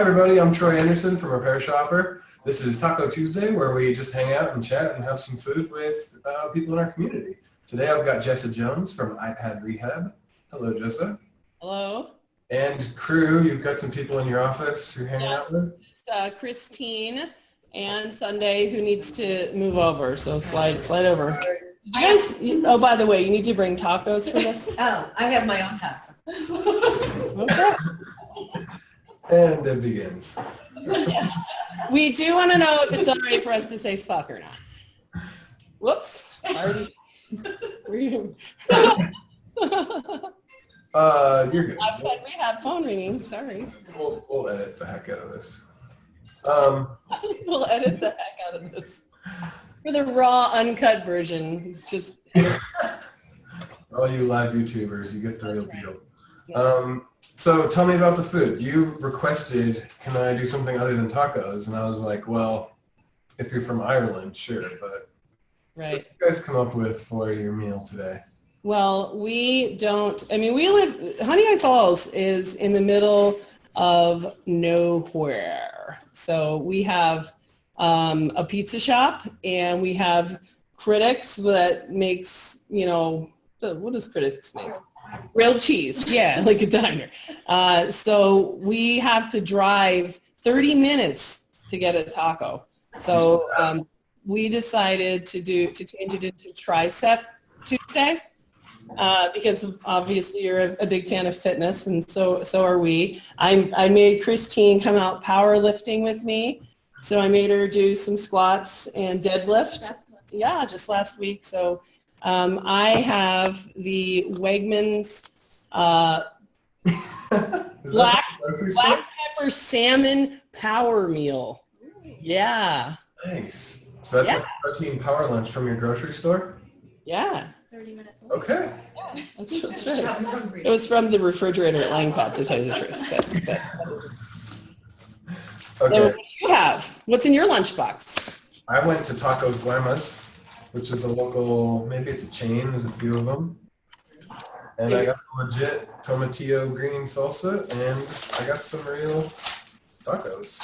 Hi everybody, I'm Troy Anderson from RepairShopr. This is Taco Tuesday, where we just hang out and chat and have some food with people in our community. Today I've got Jessa Jones from iPad Rehab. Hello, Jessa. Hello. And crew, you've got some people in your office you're hanging out with? Christine and Sunday, who needs to move over, so slide over. You guys, oh, by the way, you need to bring tacos for this? Oh, I have my own taco. Okay. And it begins. We do want to know if it's all right for us to say fuck or not. Whoops. Already. You're good. We have phone ringing. Sorry. We'll edit the heck out of this. We'll edit the heck out of this. For the raw, uncut version, just edit. All you live YouTubers, you get the real deal. So tell me about the food. You requested, can I do something other than tacos? And I was like, well, if you're from Ireland, sure, but right. what did you guys come up with for your meal today? Well, we don't, we live, Honey Eye Falls is in the middle of nowhere. So we have a pizza shop, and we have Critics that makes, what does Critics make? Grilled cheese, yeah, like a diner. So we have to drive 30 minutes to get a taco. So we decided to change it into Tricep Tuesday because obviously you're a big fan of fitness, and so are we. I made Christine come out powerlifting with me, so I made her do some squats and deadlift. Yeah, just last week. So. I have the Wegmans black pepper salmon power meal. Yeah. Nice. So that's a protein power lunch from your grocery store? Yeah. 30 minutes. Okay. Yeah, that's right. It was from the refrigerator at Langpop, to tell you the truth. But. Okay. What do you have? What's in your lunchbox? I went to Tacos Guaymas, which is a local, maybe it's a chain, there's a few of them. And I got legit tomatillo green salsa, and I got some real tacos.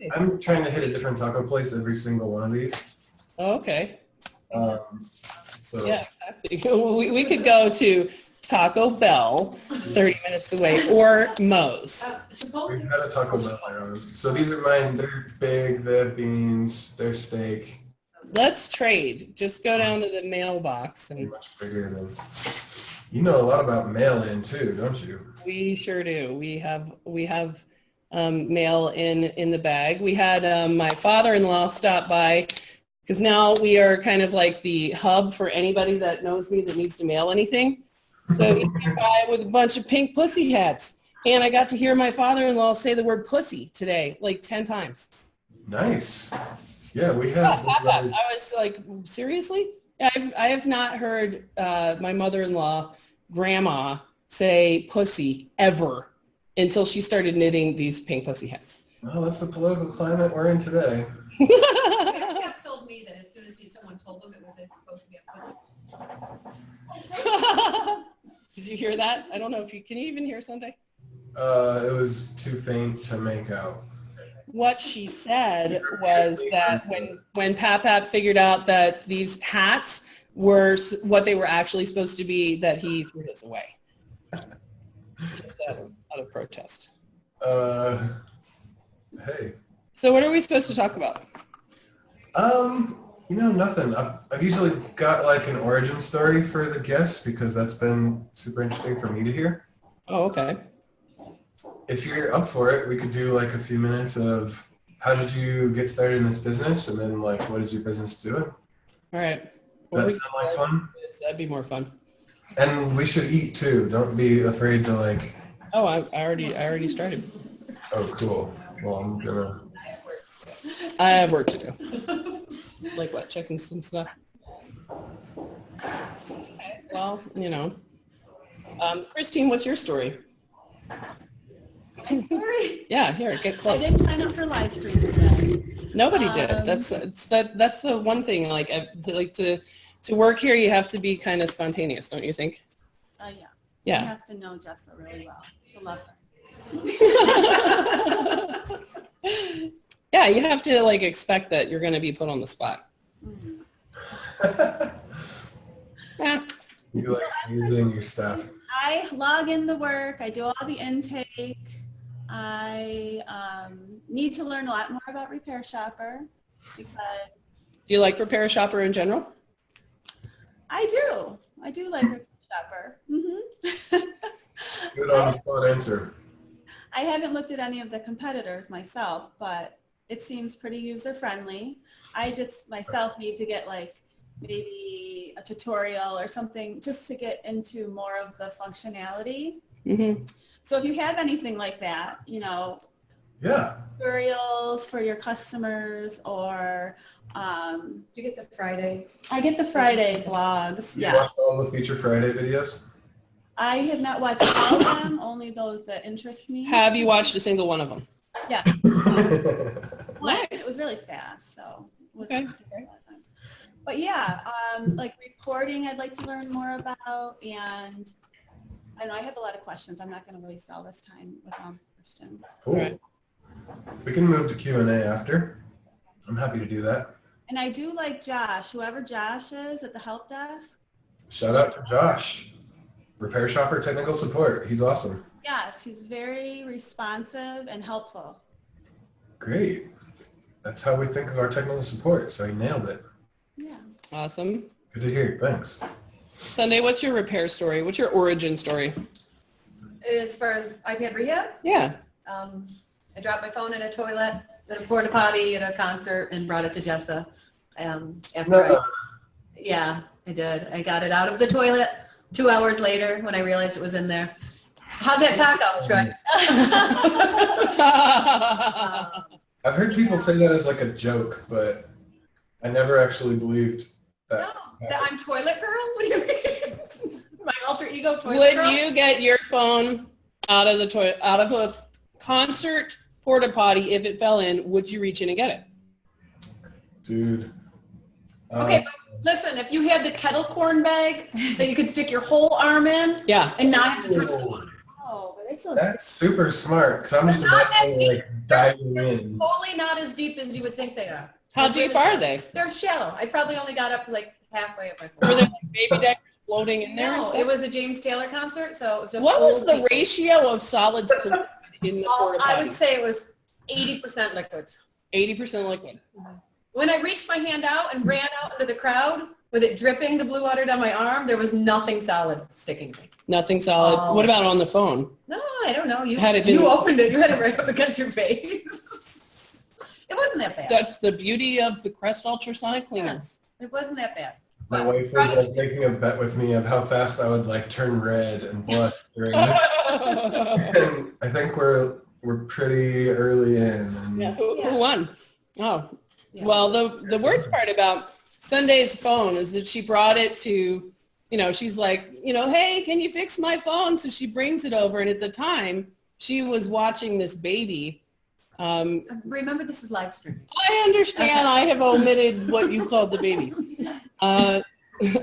Nice. I'm trying to hit a different taco place every single one of these. Oh, okay. So Yeah, exactly. We could go to Taco Bell, 30 minutes away, or Moe's. we've had a Taco Bell there. So these are mine, they're big, they have beans, they're steak. Let's trade. Just go down to the mailbox. And Much bigger than, you know a lot about mail-in too, don't you? we sure do. We have mail in the bag. We had my father-in-law stop by, because now we are kind of like the hub for anybody that knows me that needs to mail anything. So he came by with a bunch of pink pussy hats. And I got to hear my father-in-law say the word pussy today, like 10 times. Nice. Yeah, we have. I was like, seriously? I have not heard my mother-in-law, grandma, say pussy ever until she started knitting these pink pussy hats. Well, that's the political climate we're in today. Jeff told me that as soon as someone told him it was supposed to be a pussy. Did you hear that? I don't know if can you even hear Sunday? It was too faint to make out. What she said was that when Pap figured out that these hats were what they were actually supposed to be, that he threw his away. Just out of protest. Hey. So what are we supposed to talk about? Nothing. I've usually got like an origin story for the guests because that's been super interesting for me to hear. Oh, okay. If you're up for it, we could do like a few minutes of how did you get started in this business, and then like what is your business doing? All right. That sound like fun? That'd be more fun. And we should eat too. Don't be afraid to like. Oh, I already started. Oh, cool. Well, I'm gonna. I have work to do. Like what? Checking some stuff. Okay. Well, Christine, what's your story? My story? Yeah, here, get I close. didn't sign up for live stream today. Nobody did. That's the one thing. To work here, you have to be kind of spontaneous, don't you think? Yeah. Yeah. You have to know Jessa really well to love her. Yeah, you have to like expect that you're going to be put on the spot. Yeah. You like using your stuff. I log into work. I do all the intake. I need to learn a lot more about RepairShopr because Do you like RepairShopr in general? I do. I do like RepairShopr. Good on the spot answer. I haven't looked at any of the competitors myself, but it seems pretty user-friendly. I just myself need to get like maybe a tutorial or something just to get into more of the functionality. Mm-hmm. So if you have anything like that, you know, Yeah. tutorials for your customers or You get the Friday. I get the Friday blogs. You Yeah. watch all the Feature Friday videos? I have not watched all of them, only those that interest me. Have you watched a single one of them? Yeah. Nice. It was really fast, so it wasn't Okay. particularly pleasant. But yeah, like reporting I'd like to learn more about, and I know I have a lot of questions. I'm not going to waste all this time with all the questions. Cool. Right. We can move to Q&A after. I'm happy to do that. And I do like Josh, whoever Josh is at the help desk. Shout out to Josh, RepairShopr Technical Support. He's awesome. Yes, he's very responsive and helpful. Great. That's how we think of our technical support, so he nailed it. Yeah. Awesome. Good to hear. Thanks. Sunday, what's your repair story? What's your origin story? As far as iPad Rehab, Yeah. I dropped my phone in a toilet at a porta potty at a concert and brought it to Jessa. Yeah, I did. I got it out of the toilet 2 hours later when I realized it was in there. How's that taco, Troy? I've heard people say that as like a joke, but I never actually believed No, that. that I'm toilet girl? What do you mean? My alter ego toilet Would girl? you get your phone out of the toilet, out of a concert porta potty if it fell in? Would you reach in and get it? Dude. Okay, but listen, if you had the kettle corn bag that you could stick your whole arm in Yeah. and not have to touch the water. Oh, but it's so That's super smart, because I'm just Not that imagining deep. like diving in. Totally not as deep as you would think they are. How They're deep really are shallow. they? They're shallow. I probably only got up to like halfway up my Were phone. there like baby deckers floating in there? and No, stuff? it was a James Taylor concert, so it was just What was old the people. ratio of solids to liquid in the porta I potty? would say it was 80% liquids. 80% liquid. When I reached my hand out and ran out into the crowd with it dripping the blue water down my arm, there was nothing solid sticking to me. Nothing solid. Oh. What about on the phone? No, I don't know. You Had it been- you opened it. You had it right up against your face. It wasn't that bad. That's the beauty of the Crest ultrasonic cleaner. Yes, it wasn't that bad. My But wife was like making a bet with me of how fast I would like turn red and blush during this. And I think we're pretty early in. And Yeah, who won? Oh, Yeah. well, the worst part about Sunday's phone is that she brought it to, she's like, hey, can you fix my phone? So she brings it over, and at the time, she was watching this baby. Remember, this is live stream. I understand. I have omitted what you called the baby.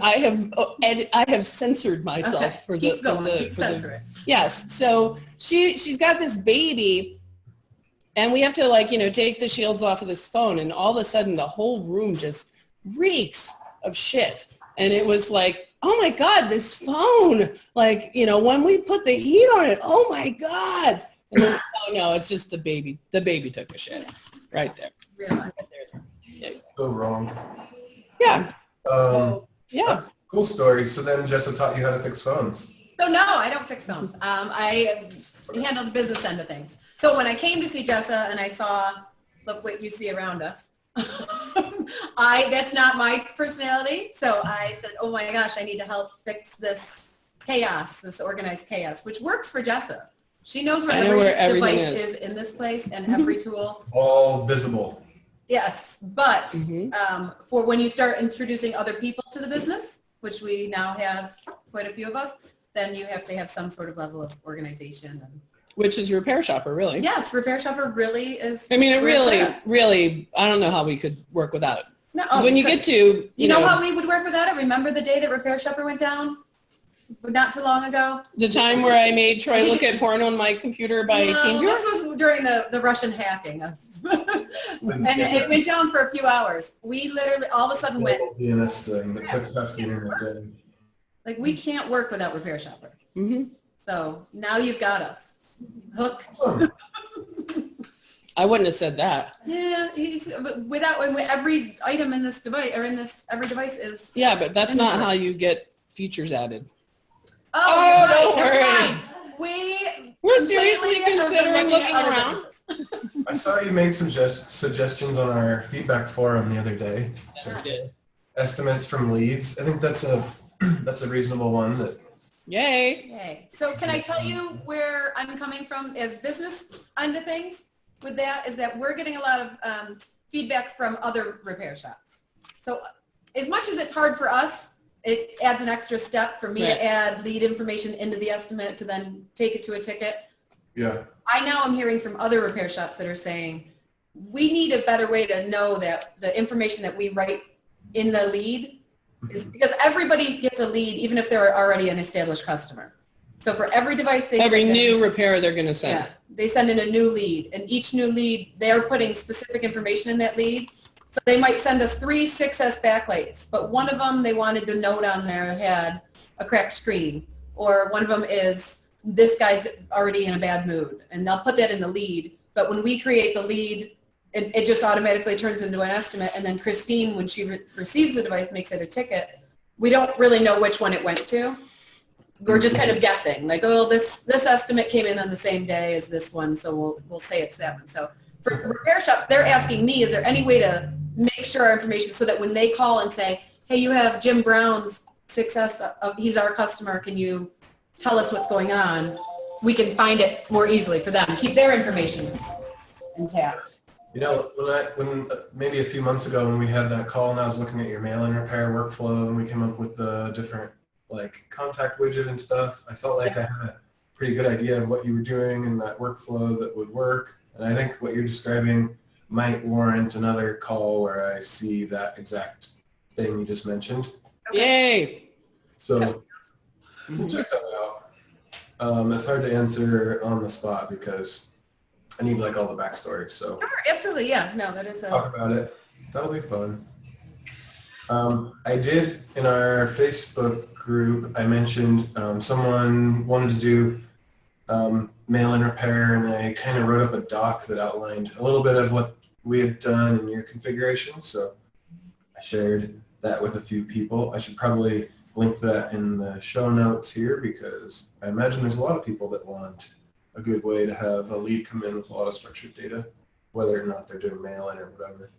I have censored myself Okay, for the keep going. Keep for the- censor it. Yes. So she's got this baby, and we have to take the shields off of this phone, and all of a sudden the whole room just reeks of shit. And it was like, oh my God, this phone! When we put the heat on it, oh my God! And then, oh no, it's just the baby. The baby took a shit right there. Really. Yeah. so wrong. Yeah. Um, So, yeah. Cool story. So then Jessa taught you how to fix phones. So no, I don't fix phones. I handle the business end of things. So when I came to see Jessa and I saw, look what you see around us, that's not my personality. So I said, oh my gosh, I need to help fix this chaos, this organized chaos, which works for Jessa. She knows where I know every where everything device is. is in this place and every tool. All visible. Yes, but Mhm. for when you start introducing other people to the business, which we now have quite a few of us, then you have to have some sort of level of organization. And Which is RepairShopr, really. yes, RepairShopr really is. I mean, it where it's really, at. really, I don't know how we could work without it. No, When you good. get to, You know how we would work without it? Remember the day that RepairShopr went down? not too long ago. The time where I made Troy look at porn on my computer by No, TeamViewer? this was during the Russian hacking. And it went down for a few hours. We literally all of a sudden went, DNS thing that took half the internet day. like, we can't work without RepairShopr. Mm-hmm. So now you've got us. Hook. Awesome. I wouldn't have said that. Yeah, without every item in this device or in this every device is. Yeah, but that's not how you get features added. Oh, don't you're worry. right. Never mind. We're seriously completely considering looking looking at other around. businesses. I saw you made some suggestions on our feedback forum the other day. Never did. Estimates from leads. I think that's a reasonable one. That Yay. Yay. So can I tell you where I'm coming from as business end of things with that is that we're getting a lot of feedback from other repair shops. So as much as it's hard for us, it adds an extra step for me Right. to add lead information into the estimate to then take it to a ticket. yeah. I now am hearing from other repair shops that are saying, we need a better way to know that the information that we write in the lead is because everybody gets a lead even if they're already an established customer. So for every device they Every send in- new repair they're going to send. yeah, they send in a new lead, and each new lead, they're putting specific information in that lead. So they might send us 3 6S backlights, but one of them they wanted to note on there had a cracked screen, or one of them is this guy's already in a bad mood, and they'll put that in the lead. But when we create the lead, it just automatically turns into an estimate, and then Christine, when she receives the device, makes it a ticket. We don't really know which one it went to. We're just kind of guessing, like, oh, this estimate came in on the same day as this one, so we'll say it's that one. So for repair shop, they're asking me, is there any way to make sure our information so that when they call and say, hey, you have Jim Brown's 6S, he's our customer, can you tell us what's going on? We can find it more easily for them, keep their information intact. You know, when maybe a few months ago when we had that call and I was looking at your mail-in repair workflow and we came up with the different like contact widget and stuff, I felt like I had a pretty good idea of what you were doing and that workflow that would work. And I think what you're describing might warrant another call where I see that exact thing you just mentioned. Yay. So we'll check that out. It's hard to answer on the spot because I need like all the backstory. So Sure, absolutely, yeah, no, that is talk about it. That'll be fun. I did in our Facebook group, I mentioned someone wanted to do mail-in repair, and I kind of wrote up a doc that outlined a little bit of what we had done in your configuration. So I shared that with a few people. I should probably link that in the show notes here because I imagine there's a lot of people that want a good way to have a lead come in with a lot of structured data, whether or not they're doing mail-in or whatever.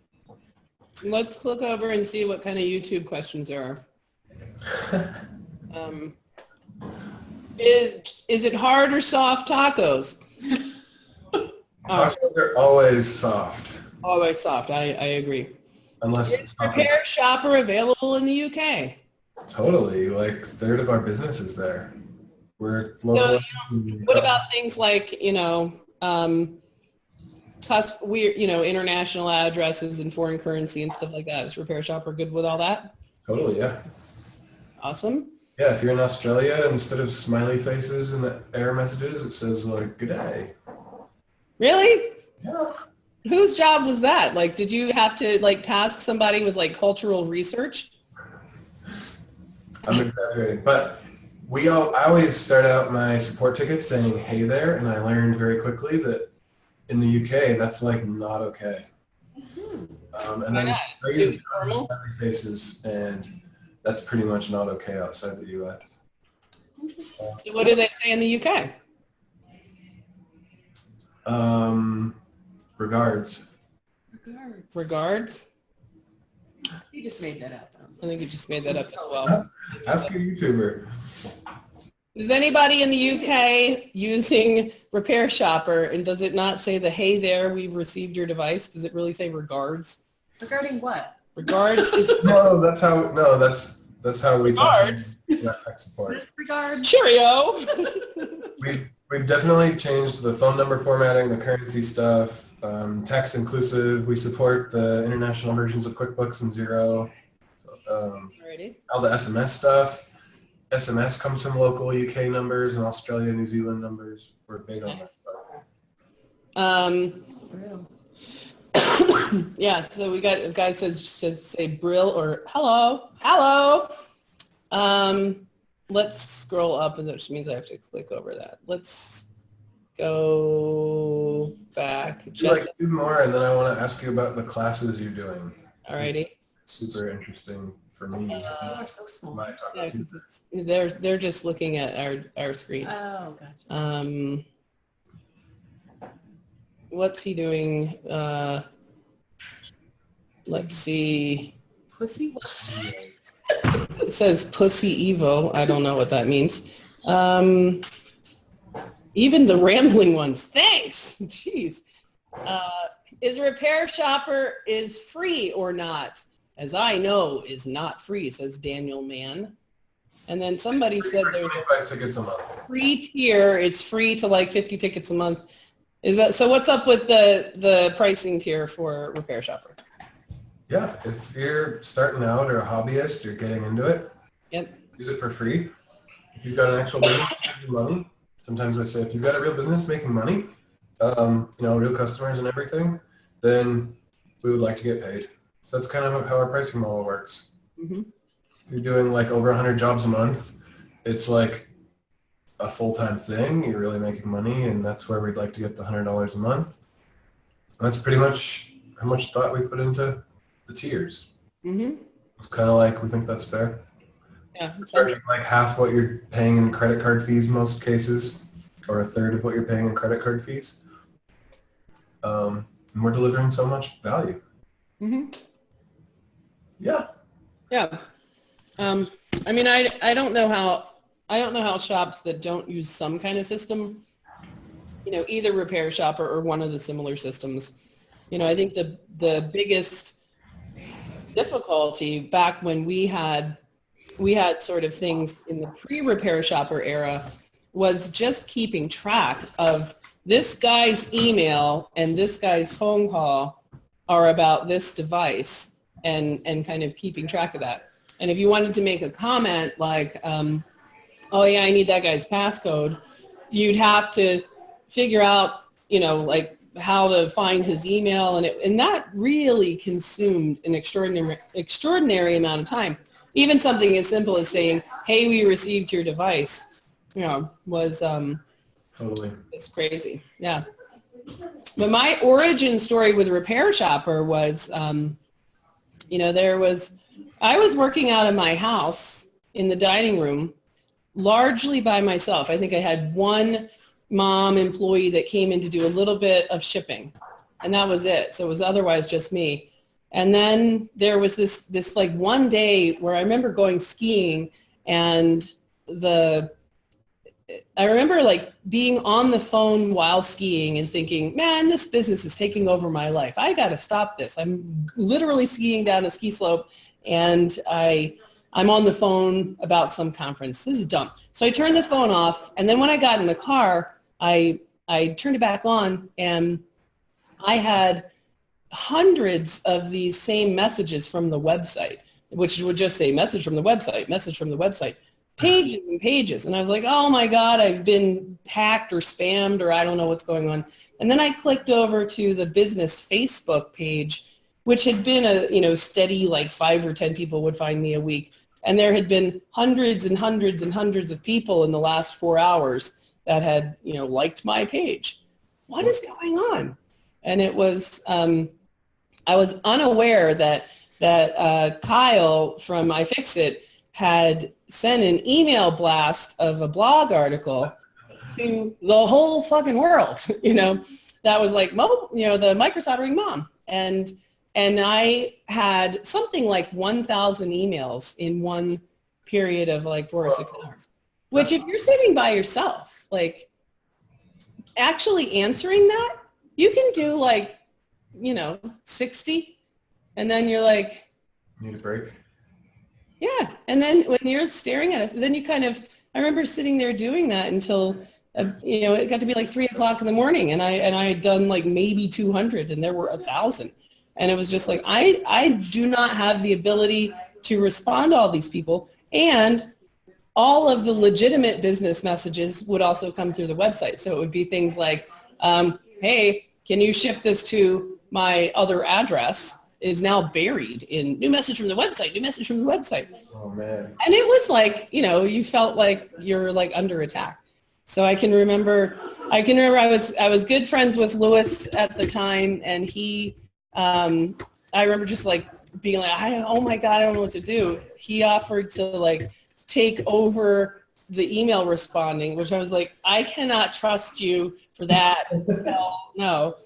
Let's click over and see what kind of YouTube questions there are. Is it hard or soft tacos? Tacos are always soft, Always soft. I agree. unless Is it's not RepairShopr available in the UK? totally. Like a third of our business is there. We're So, local. what about things like, international addresses and foreign currency and stuff like that? Is RepairShopr good with all that? Totally, yeah. Awesome. Yeah, if you're in Australia, instead of smiley faces and error messages, it says like, good day. Really? Yeah. Whose job was that? Like, did you have to like task somebody with like cultural research? I'm exaggerating, but I always start out my support tickets saying, hey there, and I learned very quickly that in the UK, that's like not okay. And then Why not? I It's use too tons of formal? smiley faces, and that's pretty much not okay outside the US. So what do they say in the UK? Regards. Regards? You just made that up. I think you just made that up as well. Ask a YouTuber. Is anybody in the UK using RepairShopr, and does it not say the hey there, we've received your device? Does it really say regards? Regarding what? Regards is No, that's how we talk. Regards. Yeah, tech support. Regard. Cheerio. We've definitely changed the phone number formatting, the currency stuff, tax inclusive. We support the international versions of QuickBooks and Xero. Alrighty. All the SMS stuff. SMS comes from local UK numbers and Australia, New Zealand numbers. We're big on Nice. that. Real. Yeah, so we got a guy says say Brill or hello. Let's scroll up, and which means I have to click over that. Let's go back. Do like 2 more, and then I want to ask you about the classes you're doing. Alrighty. Super interesting for me. You are so small. My Taco Yeah, Tuesday. 'cause they're just looking at our screen. Oh, gotcha. What's he doing? Let's see. Pussy? It says Pussy Evo. I don't know what that means. Even the rambling ones. Thanks. Jeez. Is RepairShopr is free or not? As I know, is not free, says Daniel Mann. And then somebody said there's 25 tickets a month. a free tier. It's free to like 50 tickets a month. Is that so? What's up with the pricing tier for RepairShopr? Yeah, if you're starting out or a hobbyist, you're getting into it. Yep. Use it for free. If you've got an actual business making money, sometimes I say if you've got a real business making money, real customers and everything, then we would like to get paid. So that's kind of how our pricing model works. Mm-hmm. If you're doing like over 100 jobs a month, it's like a full-time thing. You're really making money, and that's where we'd like to get the $100 a month. And that's pretty much how much thought we put into the tiers. Mm-hmm. It's kind of like we think that's fair. Yeah. Charging like half what you're paying in credit card fees most cases, or a third of what you're paying in credit card fees. And we're delivering so much value. Mm-hmm. Yeah. Yeah. I mean, I don't know how shops that don't use some kind of system, either RepairShopr or one of the similar systems. I think the biggest difficulty back when we had sort of things in the pre-RepairShopr era was just keeping track of this guy's email and this guy's phone call are about this device and kind of keeping track of that. And if you wanted to make a comment like, oh yeah, I need that guy's passcode, you'd have to figure out, like how to find his email, and that really consumed an extraordinary amount of time. Even something as simple as saying, hey, we received your device, was Totally. it's crazy. Yeah. But my origin story with RepairShopr was, I was working out of my house in the dining room largely by myself. I think I had one mom employee that came in to do a little bit of shipping, and that was it. So it was otherwise just me. And then there was this like one day where I remember going skiing, and I remember like being on the phone while skiing and thinking, man, this business is taking over my life. I got to stop this. I'm literally skiing down a ski slope, and I'm on the phone about some conference. This is dumb. So I turned the phone off, and then when I got in the car, I turned it back on, and I had hundreds of these same messages from the website, which would just say message from the website, pages and pages. And I was like, oh my God, I've been hacked or spammed, or I don't know what's going on. And then I clicked over to the business Facebook page, which had been a, steady, like 5 or 10 people would find me a week. And there had been hundreds and hundreds and hundreds of people in the last 4 hours that had, liked my page. What is going on? And it was, I was unaware that Kyle from iFixit had sent an email blast of a blog article to the whole fucking world, that was like, the Micro Soldering mom. And I had something like 1,000 emails in one period of like 4 or 6 hours, which if you're sitting by yourself, like actually answering that, you can do like, 60, and then you're like, Need a break? yeah. And then when you're staring at it, then you kind of, I remember sitting there doing that until, it got to be like 3 o'clock in the morning, and I had done like maybe 200, and there were 1,000. And it was just like, I do not have the ability to respond to all these people. And all of the legitimate business messages would also come through the website. So it would be things like, hey, can you ship this to my other address? Is now buried in new message from the website, new message from the website. Oh man. And it was like, you felt like you're like under attack. So I can remember I was good friends with Lewis at the time, and he, I remember just like being like, oh my God, I don't know what to do. He offered to like take over the email responding, which I was like, I cannot trust you for that. Hell no.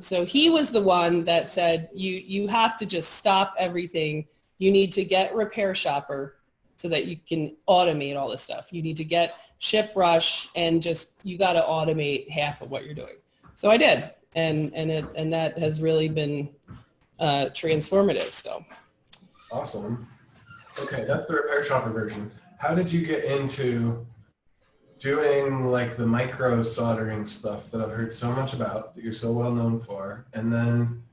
So he was the one that said, you have to just stop everything. You need to get RepairShopr so that you can automate all this stuff. You need to get ShipRush, and just, you got to automate half of what you're doing. So I did. And that has really been transformative. So. Awesome. Okay, that's the RepairShopr version. How did you get into doing like the micro soldering stuff that I've heard so much about, that you're so well known for, and then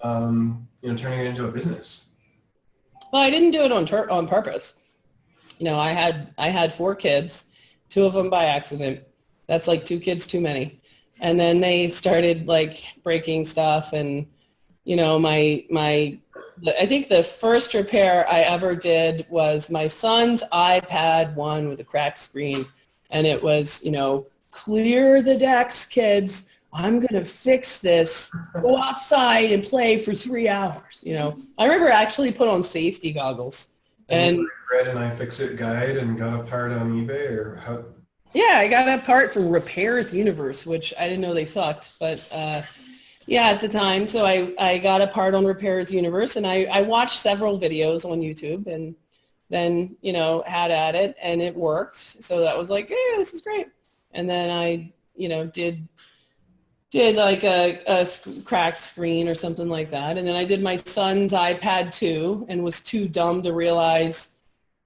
turning it into a business? Well, I didn't do it on purpose. I had 4 kids, 2 of them by accident. That's like 2 kids too many. And then they started like breaking stuff, and I think the first repair I ever did was my son's iPad 1 with a cracked screen. And it was, clear the decks, kids. I'm going to fix this. Go outside and play for 3 hours. I remember actually put on safety goggles. And you read an iFixit guide and got a part on eBay, or how? Yeah, I got a part from Repairs Universe, which I didn't know they sucked. But at the time. So I got a part on Repairs Universe, and I watched several videos on YouTube, and then, had at it, and it worked. So that was like, yeah, this is great. And then I, did like a cracked screen or something like that. And then I did my son's iPad 2 and was too dumb to realize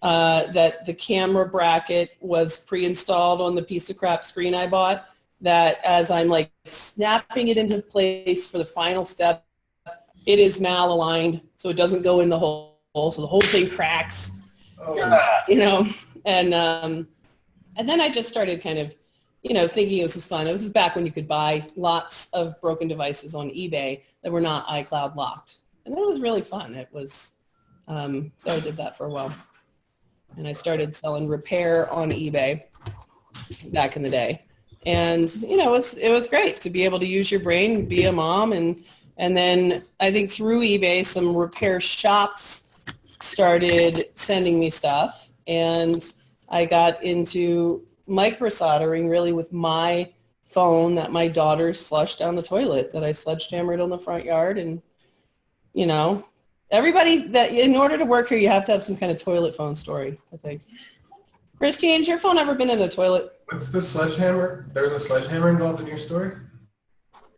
that the camera bracket was pre-installed on the piece of crap screen I bought, that as I'm like snapping it into place for the final step, it is malaligned, so it doesn't go in the hole. So the whole thing cracks. Oh. And then I just started kind of, thinking this was fun. It was back when you could buy lots of broken devices on eBay that were not iCloud locked. And that was really fun. It was, so I did that for a while. And I started selling repair on eBay back in the day. And, it was great to be able to use your brain, be a mom. And then I think through eBay, some repair shops started sending me stuff. And I got into micro soldering really with my phone that my daughters flushed down the toilet, that I sledgehammered on the front yard. And, everybody, that in order to work here, you have to have some kind of toilet phone story, I think. Christine, has your phone ever been in a toilet? What's the sledgehammer? There's a sledgehammer involved in your story?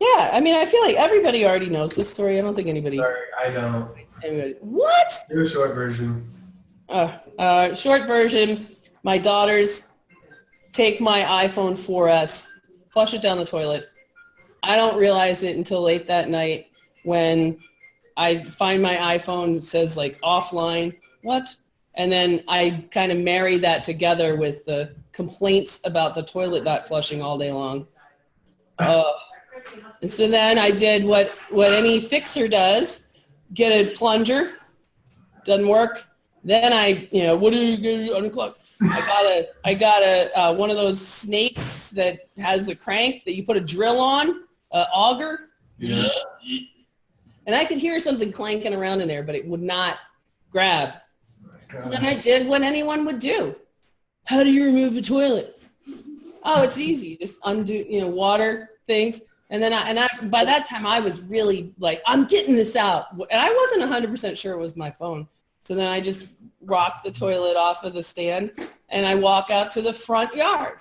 Yeah, I feel like everybody already knows this story. I don't think anybody... Sorry, I don't. What? Do a short version. Short version, my daughters take my iPhone 4S, flush it down the toilet. I don't realize it until late that night when I find my iPhone says like offline. What? And then I kind of marry that together with the complaints about the toilet not flushing all day long. And so then I did what any fixer does, get a plunger, doesn't work. Then I, what are you going to unclog? I got a one of those snakes that has a crank that you put a drill on, auger. Yeah. And I could hear something clanking around in there, but it would not grab. God. So then I did what anyone would do. How do you remove a toilet? Oh, it's easy. Just undo, water things. And then I by that time I was really like, I'm getting this out. And I wasn't 100% sure it was my phone. So then I just rocked the toilet off of the stand and I walk out to the front yard,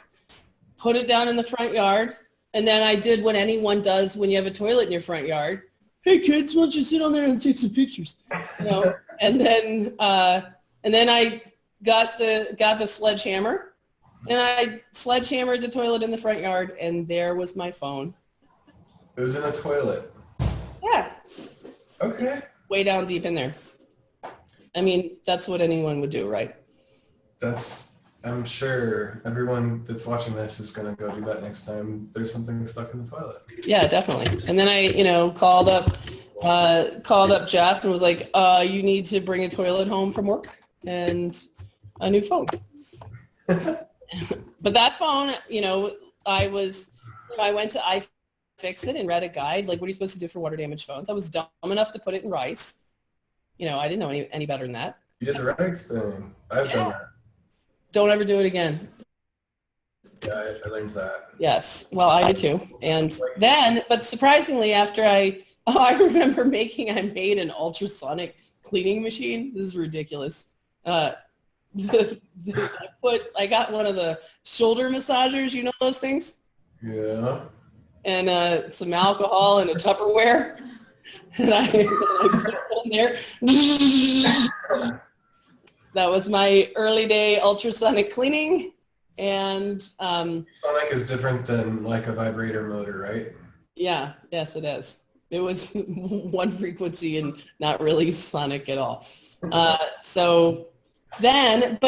put it down in the front yard. And then I did what anyone does when you have a toilet in your front yard. Hey kids, why don't you sit on there and take some pictures? And then I got the sledgehammer and I sledgehammered the toilet in the front yard, and there was my phone. It was in a toilet. Yeah. Okay. Way down deep in there. That's what anyone would do, right? That's I'm sure everyone that's watching this is going to go do that next time there's something stuck in the toilet. Yeah, definitely. And then I, called up Jeff and was like, you need to bring a toilet home from work and a new phone. But that phone, I went to iFixit and read a guide, like what are you supposed to do for water damaged phones? I was dumb enough to put it in rice. I didn't know any better than that. You did the rice thing. I've done that. Don't ever do it again. Yeah, I learned that. Yes. Well, I did too. And then, but surprisingly, after I remember I made an ultrasonic cleaning machine. This is ridiculous. I got one of the shoulder massagers, you know those things? Yeah. And some alcohol and a Tupperware. And I put it in there. That was my early day ultrasonic cleaning. And sonic is different than like a vibrator motor, right? yeah, yes, it is. It was one frequency and not really sonic at all. But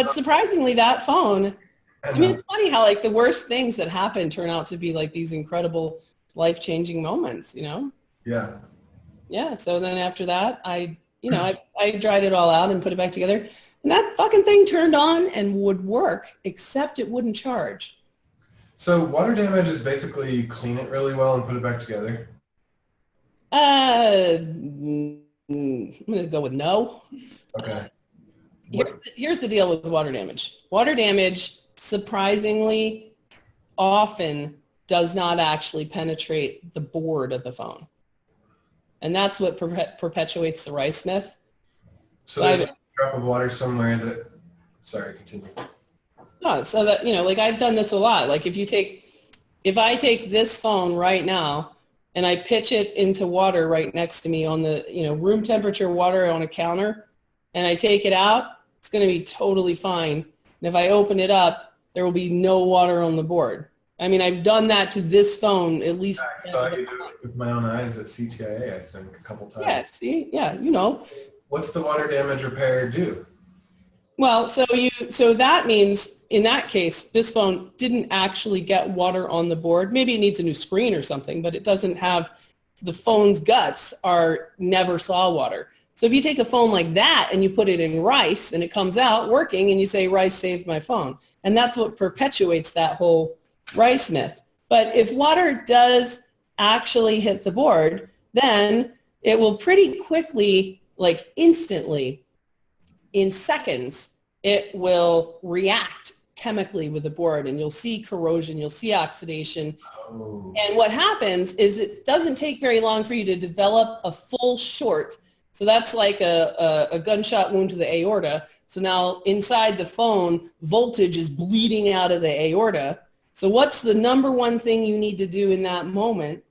surprisingly, that phone, it's funny how like the worst things that happen turn out to be like these incredible life-changing moments, Yeah. Yeah, so then after that, I dried it all out and put it back together. And that fucking thing turned on and would work, except it wouldn't charge. So water damage is basically clean it really well and put it back together? I'm going to go with no. Okay. Here's the deal with water damage. Water damage, surprisingly, often does not actually penetrate the board of the phone. And that's what perpetuates the rice myth. So there's a drop of water somewhere that, sorry, continue. No, so that, like I've done this a lot. Like if I take this phone right now and I pitch it into water right next to me on the, room temperature water on a counter, and I take it out, it's going to be totally fine. And if I open it up, there will be no water on the board. I mean, I've done that to this phone at least. I saw you do it with my own eyes at CTIA, I think, a couple times. Yeah, see? Yeah, What's the water damage repair do? Well, so that means in that case, this phone didn't actually get water on the board. Maybe it needs a new screen or something, but it doesn't have, the phone's guts never saw water. So if you take a phone like that and you put it in rice and it comes out working and you say, rice saved my phone. And that's what perpetuates that whole rice myth. But if water does actually hit the board, then it will pretty quickly, like instantly, in seconds, it will react chemically with the board and you'll see corrosion, you'll see oxidation. Oh. And what happens is it doesn't take very long for you to develop a full short. So that's like a gunshot wound to the aorta. So now inside the phone, voltage is bleeding out of the aorta. So what's the number one thing you need to do in that moment?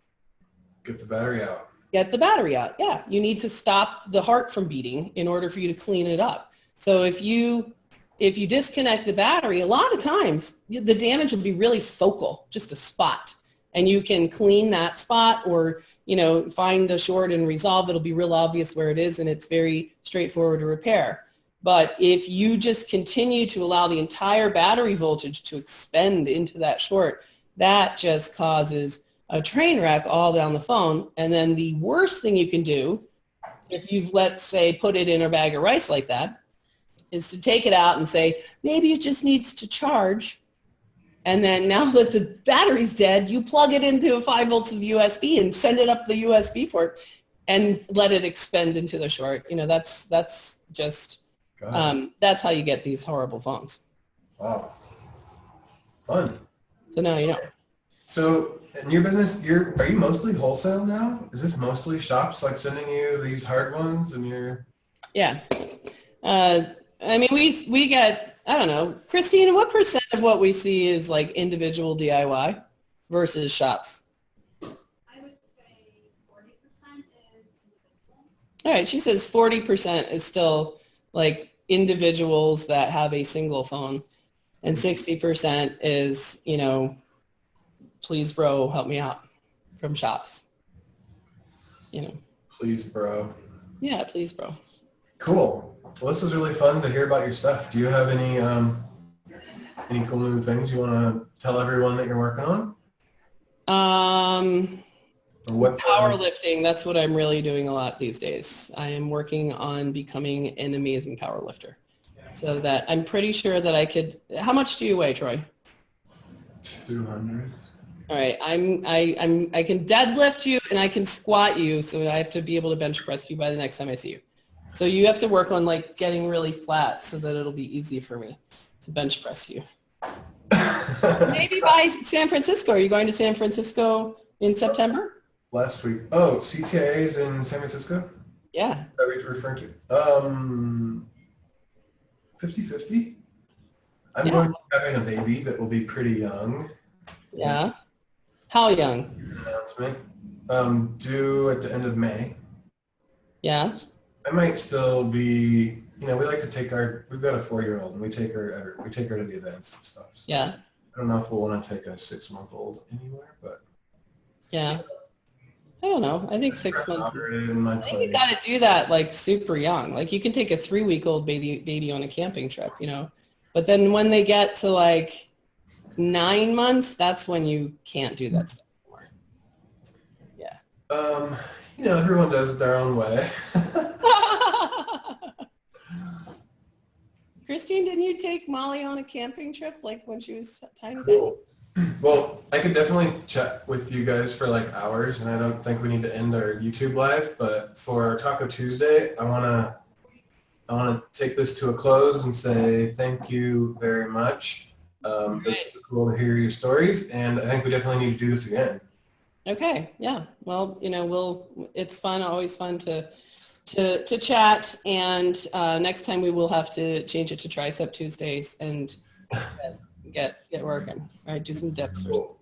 Get the battery out. Get the battery out. Yeah, you need to stop the heart from beating in order for you to clean it up. So if you disconnect the battery, a lot of times the damage will be really focal, just a spot. And you can clean that spot or, find a short and resolve. It'll be real obvious where it is and it's very straightforward to repair. But if you just continue to allow the entire battery voltage to expend into that short, that just causes a train wreck all down the phone. And then the worst thing you can do, if you've, let's say, put it in a bag of rice like that, is to take it out and say, maybe it just needs to charge. And then now that the battery's dead, you plug it into 5 volts of USB and send it up the USB port and let it expend into the short. That's just, that's how you get these horrible phones. Wow. Fun. So now you know. So in your business, are you mostly wholesale now? Is this mostly shops like sending you these hard ones and you're... Yeah. We get, I don't know, Christine, what percent of what we see is like individual DIY versus shops? I would say 40% is individual. All right, she says 40% is still like individuals that have a single phone and 60% is, please bro, help me out from shops. Please, bro. Yeah, please bro. Cool. Well, this was really fun to hear about your stuff. Do you have any any cool new things you want to tell everyone that you're working on? Or what's Powerlifting, that's what I'm really doing a lot these days. I am working on becoming an amazing powerlifter. So that I'm pretty sure that I could, how much do you weigh, Troy? 200. All right, I can deadlift you and I can squat you, so I have to be able to bench press you by the next time I see you. So you have to work on like getting really flat so that it'll be easy for me to bench press you. Maybe by San Francisco. Are you going to San Francisco in September? Last week. Oh, CTIA is in San Francisco? Yeah. Is that what you're referring to? 50-50. I'm going to be having a baby that will be pretty young. Yeah. How young? Announcement. Due at the end of May. Yeah. I might still be, we like to take we've got a 4-year-old and we take her to the events and stuff. So Yeah. I don't know if we'll want to take a 6-month-old anywhere, but. Yeah. I don't know. I think 6 months. I think you got to do that like super young. Like you can take a 3-week-old baby on a camping trip, But then when they get to like 9 months, that's when you can't do that stuff anymore. Yeah. Everyone does it their own way. Christine, didn't you take Molly on a camping trip like when she was tiny? Cool. Well, I could definitely chat with you guys for like hours, and I don't think we need to end our YouTube live, but for our Taco Tuesday, I want to take this to a close and say thank you very much. It's cool to hear your stories, and I think we definitely need to do this again. Okay, yeah. Well, it's fun, always fun to chat, and next time we will have to change it to Tricep Tuesdays and get working. All right, do some dips. Cool.